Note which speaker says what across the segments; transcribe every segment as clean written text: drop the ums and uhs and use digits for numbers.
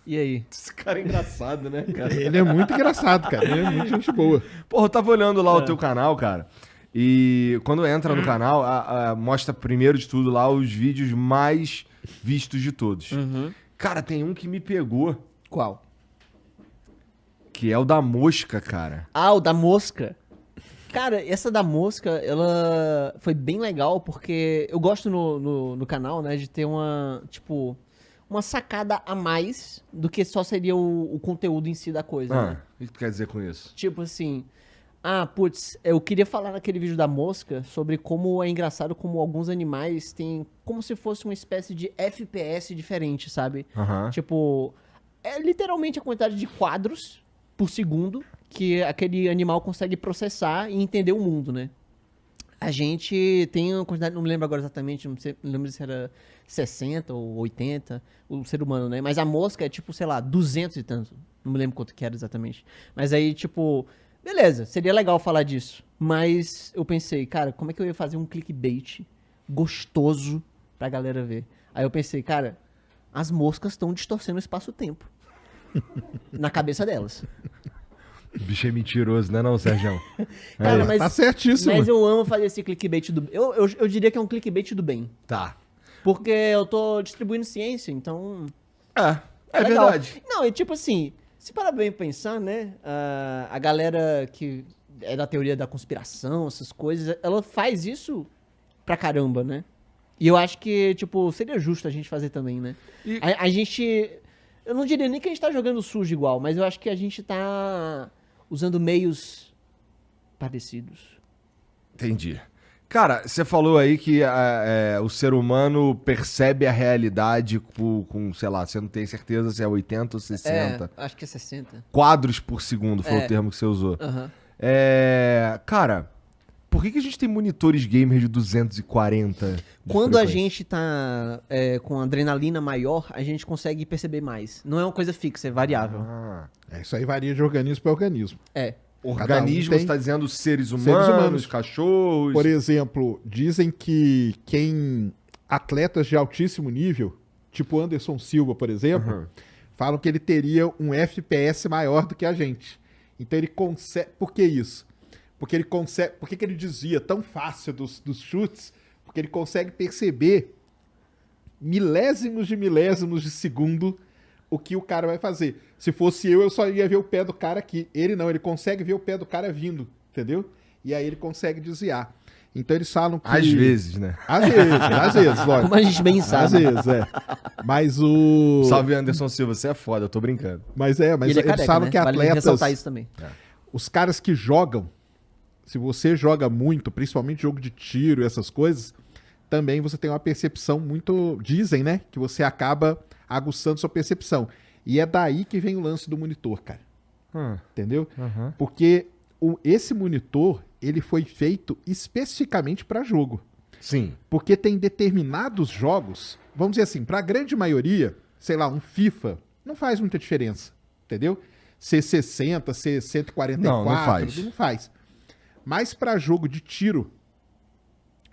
Speaker 1: E aí?
Speaker 2: Esse cara é engraçado, né, cara?
Speaker 3: Ele é muito engraçado, cara. Ele é muito gente boa.
Speaker 2: Porra, eu tava olhando lá o teu canal, cara. E quando entra no canal, mostra primeiro de tudo lá os vídeos mais vistos de todos. Cara, tem um que me pegou,
Speaker 1: Qual?
Speaker 2: que é o da mosca, cara.
Speaker 1: Ah, o da mosca. Cara, essa da mosca, ela foi bem legal, porque eu gosto no canal, né, de ter uma, tipo, uma sacada a mais do que só seria o conteúdo em si da coisa, né?
Speaker 2: O que tu quer dizer com isso?
Speaker 1: Tipo assim, putz, eu queria falar naquele vídeo da mosca sobre como é engraçado como alguns animais têm como se fosse uma espécie de FPS diferente, sabe?
Speaker 2: Aham.
Speaker 1: Tipo, é literalmente a quantidade de quadros por segundo que aquele animal consegue processar e entender o mundo, né? A gente tem uma quantidade, não me lembro agora exatamente, não lembro se era 60 ou 80, o ser humano, né? Mas a mosca é tipo, sei lá, 200 e tanto. Não me lembro quanto que era exatamente. Mas aí, tipo, beleza, seria legal falar disso. Mas eu pensei, cara, como é que eu ia fazer um clickbait gostoso pra galera ver? Aí eu pensei, cara, as moscas estão distorcendo o espaço-tempo. Na cabeça delas.
Speaker 2: O bicho é mentiroso, né não, Sérgio?
Speaker 1: Cara, mas,
Speaker 3: Tá certíssimo.
Speaker 1: mas eu amo fazer esse clickbait do... Eu diria que é um clickbait do bem.
Speaker 2: Tá.
Speaker 1: Porque eu tô distribuindo ciência, então...
Speaker 2: É
Speaker 1: legal.
Speaker 2: verdade.
Speaker 1: Não, e tipo assim, se parar bem pra pensar, né? A galera que é da teoria da conspiração, essas coisas, ela faz isso pra caramba, né? E eu acho que, tipo, seria justo a gente fazer também, né?
Speaker 2: E-
Speaker 1: A gente... Eu não diria nem que a gente tá jogando sujo igual, mas eu acho que a gente tá usando meios parecidos.
Speaker 2: Entendi. Cara, você falou aí que o ser humano percebe a realidade com, sei lá, você não tem certeza se é 80 ou 60.
Speaker 1: Acho que é 60.
Speaker 2: Quadros por segundo foi
Speaker 1: É.
Speaker 2: o termo que você usou.
Speaker 1: Aham.
Speaker 2: Cara, por que a gente tem monitores gamer de 240? de
Speaker 1: Quando a
Speaker 2: frequência?
Speaker 1: gente tá com adrenalina maior, a gente consegue perceber mais. Não é uma coisa fixa, é variável.
Speaker 2: Ah.
Speaker 3: Isso aí varia de organismo para organismo.
Speaker 1: É.
Speaker 2: Organismo,
Speaker 3: tem
Speaker 2: você tá dizendo seres humanos, cachorros.
Speaker 3: Por exemplo, dizem que atletas de altíssimo nível, tipo Anderson Silva, por exemplo,
Speaker 2: Uhum.
Speaker 3: falam que ele teria um FPS maior do que a gente. Então ele consegue... Por que isso? Porque ele consegue... Por que ele desvia tão fácil dos chutes? Porque ele consegue perceber milésimos de segundo o que o cara vai fazer. Se fosse eu só ia ver o pé do cara aqui. Ele não, ele consegue ver o pé do cara vindo, entendeu? E aí ele consegue desviar. Então eles falam que...
Speaker 2: Às vezes, né?
Speaker 3: Às vezes, lógico.
Speaker 1: Como a gente bem
Speaker 3: Às
Speaker 1: sabe.
Speaker 3: vezes, é. Mas o...
Speaker 2: Salve Anderson Silva, você é foda, eu tô brincando.
Speaker 3: Mas
Speaker 1: E
Speaker 3: eles
Speaker 1: ele é careca,
Speaker 3: falam
Speaker 1: né?
Speaker 3: que
Speaker 1: Vale
Speaker 3: atletas...
Speaker 1: ressaltar isso também.
Speaker 3: Os caras que jogam, se você joga muito, principalmente jogo de tiro e essas coisas, também você tem uma percepção muito... Dizem, né? Que você acaba aguçando sua percepção. E é daí que vem o lance do monitor, cara. Entendeu?
Speaker 2: Uhum.
Speaker 3: Porque esse monitor, ele foi feito especificamente para jogo.
Speaker 2: Sim.
Speaker 3: Porque tem determinados jogos, vamos dizer assim, para a grande maioria, sei lá, um FIFA, não faz muita diferença, entendeu? Ser 60, ser 144,
Speaker 2: Não faz.
Speaker 3: não faz. Mas para jogo de tiro,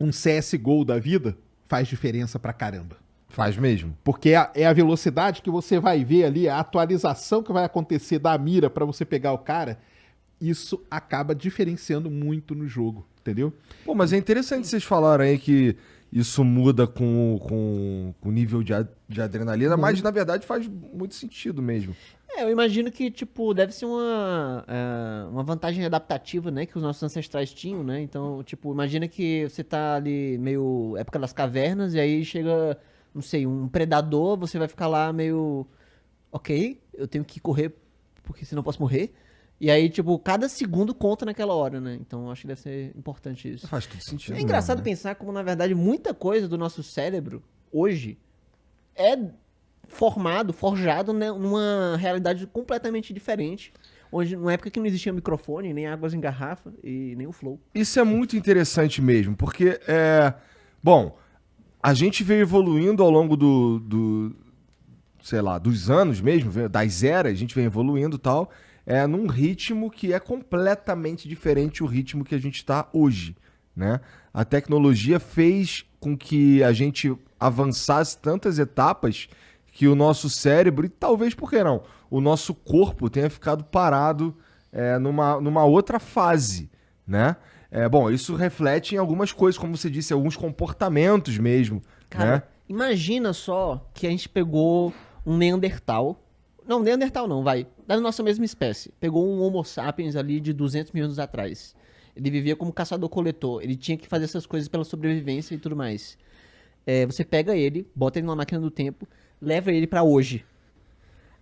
Speaker 3: um CSGO da vida faz diferença pra caramba.
Speaker 2: Faz mesmo.
Speaker 3: Porque é a velocidade que você vai ver ali, a atualização que vai acontecer da mira para você pegar o cara, isso acaba diferenciando muito no jogo, entendeu?
Speaker 2: Pô, mas é interessante vocês falarem aí que isso muda com o nível de adrenalina, mas na verdade faz muito sentido mesmo.
Speaker 1: Eu imagino que, tipo, deve ser uma vantagem adaptativa, né? Que os nossos ancestrais tinham, né? Então, tipo, imagina que você tá ali meio época das cavernas e aí chega, não sei, um predador, você vai ficar lá meio... Ok, eu tenho que correr porque senão eu posso morrer. E aí, tipo, cada segundo conta naquela hora, né? Então, acho que deve ser importante isso.
Speaker 2: Faz tudo sentido.
Speaker 1: É engraçado
Speaker 2: mesmo, né?
Speaker 1: pensar como, na verdade, muita coisa do nosso cérebro, hoje, é forjado, né, numa realidade completamente diferente. Hoje, numa época que não existia microfone, nem águas em garrafa e nem o flow.
Speaker 2: Isso é muito interessante mesmo, porque, bom, a gente veio evoluindo ao longo sei lá, dos anos mesmo, das eras, a gente vem evoluindo e tal, num ritmo que é completamente diferente do ritmo que a gente está hoje, né? A tecnologia fez com que a gente avançasse tantas etapas que o nosso cérebro, e talvez, por que não, o nosso corpo tenha ficado parado numa outra fase, né? Bom, isso reflete em algumas coisas, como você disse, alguns comportamentos mesmo,
Speaker 1: Cara,
Speaker 2: né?
Speaker 1: imagina só que a gente pegou um Neandertal. Não, Neandertal não, vai. Da nossa mesma espécie. Pegou um Homo sapiens ali de 200 mil anos atrás. Ele vivia como caçador-coletor. Ele tinha que fazer essas coisas pela sobrevivência e tudo mais. Você pega ele, bota ele numa máquina do tempo, leva ele pra hoje.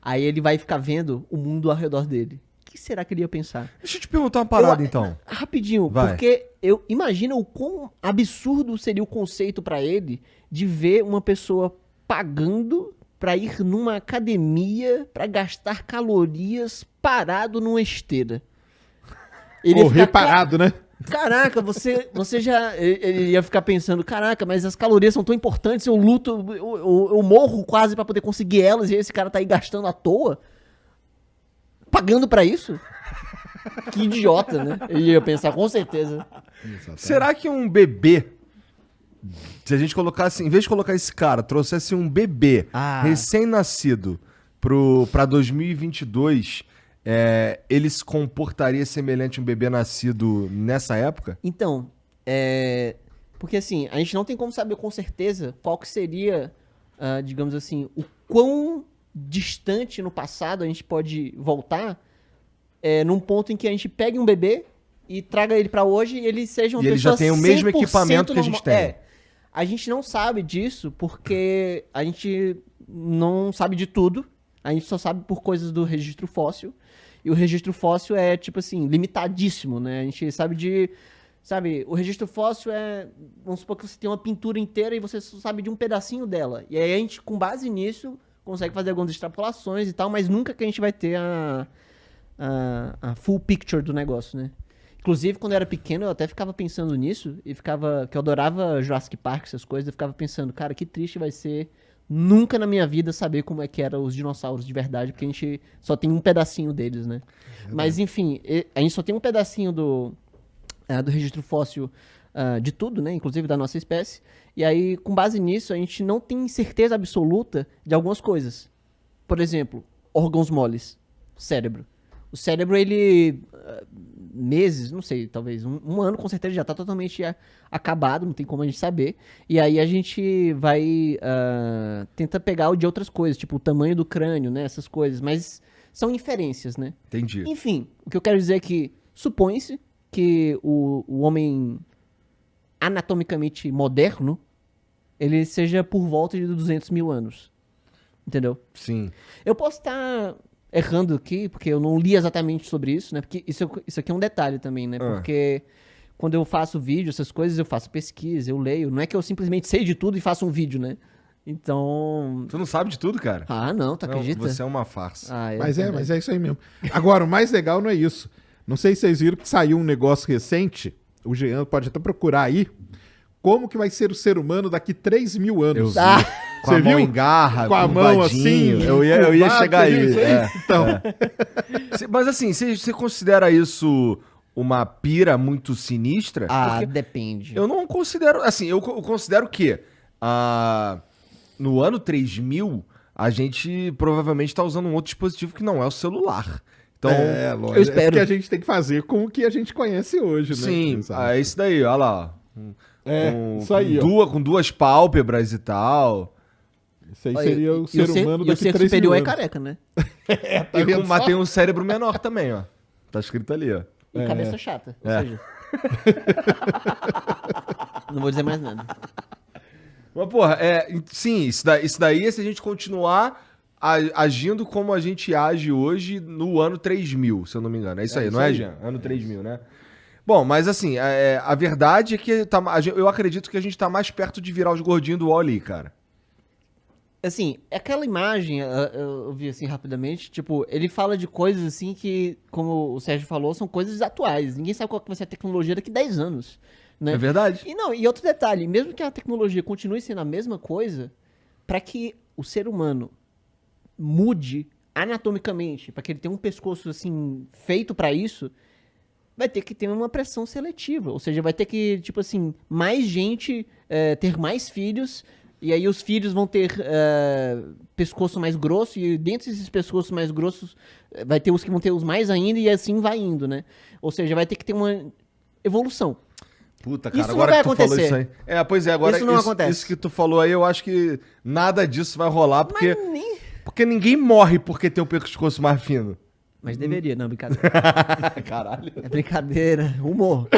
Speaker 1: Aí ele vai ficar vendo o mundo ao redor dele. O que será que ele ia pensar?
Speaker 2: Deixa eu te perguntar uma parada, então.
Speaker 1: Rapidinho,
Speaker 2: Vai.
Speaker 1: porque eu imagino o quão absurdo seria o conceito pra ele de ver uma pessoa pagando pra ir numa academia pra gastar calorias parado numa esteira. Ele ia
Speaker 3: Correr
Speaker 1: ficar,
Speaker 3: parado, né?
Speaker 1: Caraca, você já. Ele ia ficar pensando, caraca, mas as calorias são tão importantes, eu luto, eu morro quase pra poder conseguir elas, e esse cara tá aí gastando à toa? Pagando pra isso? Que idiota, né? Ele ia pensar, com certeza.
Speaker 2: Será que um bebê, se a gente colocasse, em vez de colocar esse cara, trouxesse um bebê recém-nascido pra 2022, ele se comportaria semelhante a um bebê nascido nessa época?
Speaker 1: Então, porque assim, a gente não tem como saber com certeza qual que seria, digamos assim, o quão distante no passado a gente pode voltar num ponto em que a gente pegue um bebê e traga ele pra hoje e ele seja uma
Speaker 2: E ele
Speaker 1: pessoa
Speaker 2: já tem o mesmo
Speaker 1: 100%
Speaker 2: equipamento que a gente tem.
Speaker 1: A gente não sabe disso porque a gente não sabe de tudo. A gente só sabe por coisas do registro fóssil. E o registro fóssil é, tipo assim, limitadíssimo, né? A gente sabe o registro fóssil vamos supor que você tem uma pintura inteira e você só sabe de um pedacinho dela. E aí a gente, com base nisso, consegue fazer algumas extrapolações e tal, mas nunca que a gente vai ter a full picture do negócio, né? Inclusive, quando eu era pequeno, eu até ficava pensando nisso, que eu adorava Jurassic Park, essas coisas, eu ficava pensando, cara, que triste vai ser nunca na minha vida saber como é que eram os dinossauros de verdade, porque a gente só tem um pedacinho deles, né? Mas, enfim, a gente só tem um pedacinho do registro fóssil de tudo, né? Inclusive da nossa espécie. E aí, com base nisso, a gente não tem certeza absoluta de algumas coisas. Por exemplo, órgãos moles, cérebro. O cérebro, ele, meses, não sei, talvez um ano, com certeza já está totalmente acabado, não tem como a gente saber. E aí a gente vai tentar pegar o de outras coisas, tipo o tamanho do crânio, né, essas coisas, mas são inferências, né?
Speaker 2: Entendi.
Speaker 1: Enfim, o que eu quero dizer é que supõe-se que o homem anatomicamente moderno, ele seja por volta de 200 mil anos, entendeu?
Speaker 2: Sim.
Speaker 1: Eu posso estar errando aqui, porque eu não li exatamente sobre isso, né? Porque isso aqui é um detalhe também, né? Porque quando eu faço vídeo, essas coisas, eu faço pesquisa, eu leio. Não é que eu simplesmente sei de tudo e faço um vídeo, né? Então...
Speaker 2: Tu não sabe de tudo, cara?
Speaker 1: Ah, não, tu acredita?
Speaker 2: Você é uma farsa.
Speaker 3: Mas é isso aí mesmo. Agora, o mais legal não é isso. Não sei se vocês viram que saiu um negócio recente, o Jean pode até procurar aí, como que vai ser o ser humano daqui 3 mil anos.
Speaker 2: Eu vi. Com a
Speaker 3: Você
Speaker 2: mão
Speaker 3: viu?
Speaker 2: em garra,
Speaker 3: Com a mão
Speaker 2: curvadinho.
Speaker 3: assim,
Speaker 2: Eu ia
Speaker 3: curvado,
Speaker 2: chegar
Speaker 3: você viu
Speaker 2: aí.
Speaker 3: isso aí? Então,
Speaker 2: Mas assim, você considera isso uma pira muito sinistra? Porque
Speaker 1: Depende.
Speaker 2: eu não considero... Assim, eu considero que no ano 3000, a gente provavelmente está usando um outro dispositivo que não é o celular. Então,
Speaker 3: lógico.
Speaker 1: eu espero.
Speaker 3: É que a gente tem que fazer com o que a gente conhece hoje, né?
Speaker 2: sim,
Speaker 3: Exato.
Speaker 2: é isso daí, olha lá.
Speaker 3: Isso aí, ó.
Speaker 2: Com duas pálpebras e tal.
Speaker 3: Isso aí seria o
Speaker 1: E
Speaker 3: ser humano
Speaker 1: e o
Speaker 3: daqui
Speaker 1: ser
Speaker 3: 3
Speaker 1: superior
Speaker 3: mil
Speaker 1: é
Speaker 3: anos.
Speaker 1: careca, né?
Speaker 3: Tá vendo
Speaker 2: Mas
Speaker 3: só?
Speaker 2: tem um cérebro menor também, ó. Tá escrito ali, ó.
Speaker 1: E cabeça chata. Ou
Speaker 2: É.
Speaker 1: seja... Não vou dizer mais nada.
Speaker 2: Mas, porra, sim, isso daí é se a gente continuar agindo como a gente age hoje no ano 3000, se eu não me engano. É isso aí, não é, Jean? Ano 3000, né? Bom, mas assim, a verdade é que eu acredito que a gente tá mais perto de virar os gordinhos do Wall-E, cara.
Speaker 1: Assim, aquela imagem, eu vi assim rapidamente, tipo, ele fala de coisas assim que, como o Sérgio falou, são coisas atuais. Ninguém sabe qual que vai ser a tecnologia daqui 10 anos, né?
Speaker 2: É verdade?
Speaker 1: E outro detalhe, mesmo que a tecnologia continue sendo a mesma coisa, para que o ser humano mude anatomicamente, para que ele tenha um pescoço assim feito para isso, vai ter que ter uma pressão seletiva, ou seja, vai ter que, tipo assim, mais gente ter mais filhos E aí os filhos vão ter pescoço mais grosso, e dentro desses pescoços mais grossos vai ter os que vão ter os mais ainda, e assim vai indo, né? Ou seja, vai ter que ter uma evolução.
Speaker 2: Puta, cara,
Speaker 1: Isso
Speaker 2: agora
Speaker 1: não vai
Speaker 2: que tu falou
Speaker 1: acontecer.
Speaker 2: isso aí. Pois é, agora
Speaker 1: Isso não acontece.
Speaker 2: isso que tu falou aí, eu acho que nada disso vai rolar, porque,
Speaker 1: Mas, nem...
Speaker 2: porque ninguém morre porque tem o pescoço mais fino.
Speaker 1: Mas deveria, não, brincadeira.
Speaker 2: Caralho.
Speaker 1: É brincadeira, humor.